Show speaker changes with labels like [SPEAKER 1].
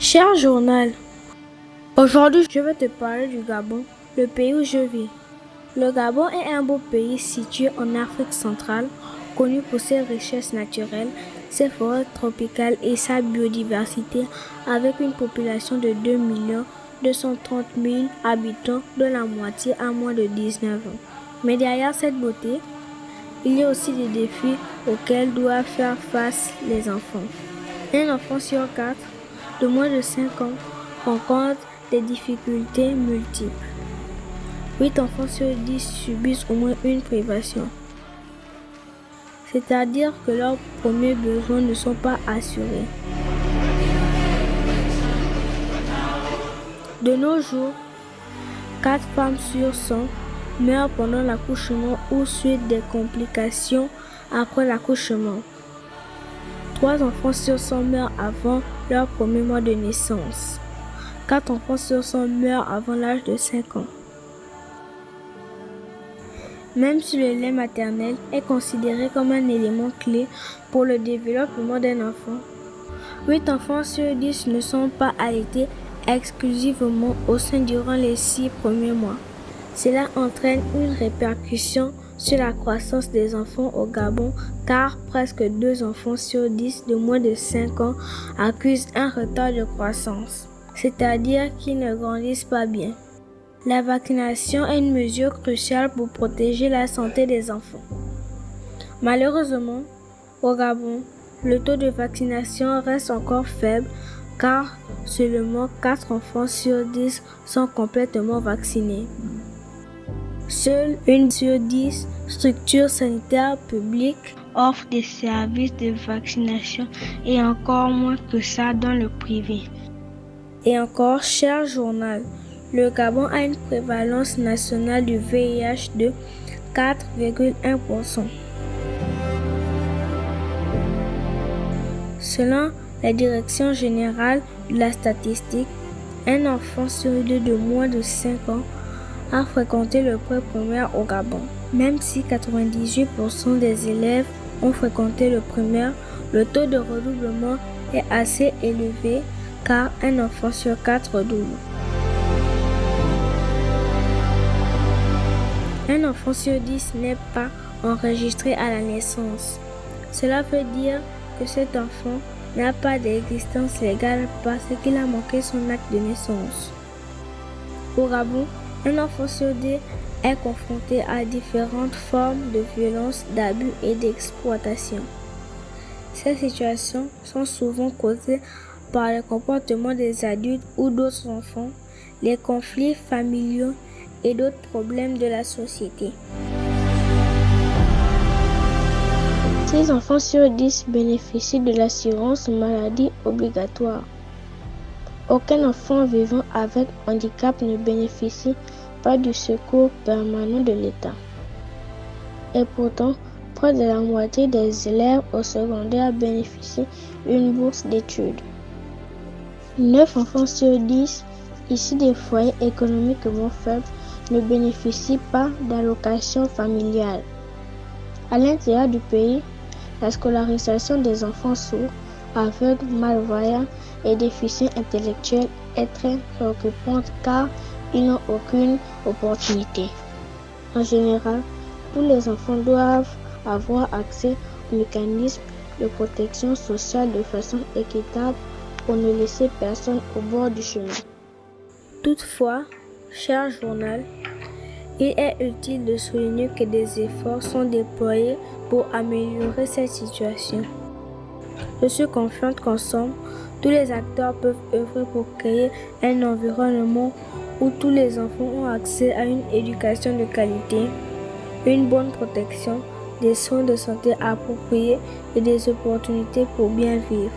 [SPEAKER 1] Cher journal, aujourd'hui je vais te parler du Gabon, le pays où je vis. Le Gabon est un beau pays situé en Afrique centrale, connu pour ses richesses naturelles, ses forêts tropicales et sa biodiversité, avec une population de 2 230 000 habitants, dont la moitié a moins de 19 ans. Mais derrière cette beauté, il y a aussi des défis auxquels doivent faire face les enfants. Un enfant sur 4 de moins de 5 ans rencontre des difficultés multiples. 8 enfants sur 10 subissent au moins une privation. C'est-à-dire que leurs premiers besoins ne sont pas assurés. De nos jours, 4 femmes sur 100 meurent pendant l'accouchement ou suite des complications après l'accouchement. 3 enfants sur 100 meurent avant leur premier mois de naissance. 4 enfants sur 100 meurent avant l'âge de 5 ans. Même si le lait maternel est considéré comme un élément clé pour le développement d'un enfant, 8 enfants sur 10 ne sont pas allaités exclusivement au sein durant les 6 premiers mois. Cela entraîne une répercussion sur la croissance des enfants au Gabon, car presque 2 enfants sur 10 de moins de 5 ans accusent un retard de croissance, c'est-à-dire qu'ils ne grandissent pas bien. La vaccination est une mesure cruciale pour protéger la santé des enfants. Malheureusement, au Gabon, le taux de vaccination reste encore faible car seulement 4 enfants sur 10 sont complètement vaccinés. Seule 1 sur 10 structures sanitaires publiques offrent des services de vaccination et encore moins que ça dans le privé. Et encore, cher journal, le Gabon a une prévalence nationale du VIH de 4,1%. Selon la Direction générale de la statistique, un enfant sur 2 de moins de 5 ans a fréquenté le pré-primaire au Gabon. Même si 98% des élèves ont fréquenté le primaire, le taux de redoublement est assez élevé car un enfant sur 4 redouble. Un enfant sur 10 n'est pas enregistré à la naissance. Cela veut dire que cet enfant n'a pas d'existence légale parce qu'il a manqué son acte de naissance. Au Gabon, un enfant sur 10 est confronté à différentes formes de violence, d'abus et d'exploitation. Ces situations sont souvent causées par le comportement des adultes ou d'autres enfants, les conflits familiaux et d'autres problèmes de la société. 6 enfants sur 10 bénéficient de l'assurance maladie obligatoire. Aucun enfant vivant avec handicap ne bénéficie pas du secours permanent de l'État. Et pourtant, près de la moitié des élèves au secondaire bénéficient d'une bourse d'études. 9 enfants sur 10 issus des foyers économiquement faibles ne bénéficient pas d'allocation familiale. À l'intérieur du pays, la scolarisation des enfants sourds, aveugles, malvoyants et déficients intellectuels est très préoccupante car ils n'ont aucune opportunité. En général, tous les enfants doivent avoir accès aux mécanismes de protection sociale de façon équitable pour ne laisser personne au bord du chemin. Toutefois, cher journal, il est utile de souligner que des efforts sont déployés pour améliorer cette situation. Je suis confiante qu'ensemble, tous les acteurs peuvent œuvrer pour créer un environnement où tous les enfants ont accès à une éducation de qualité, une bonne protection, des soins de santé appropriés et des opportunités pour bien vivre.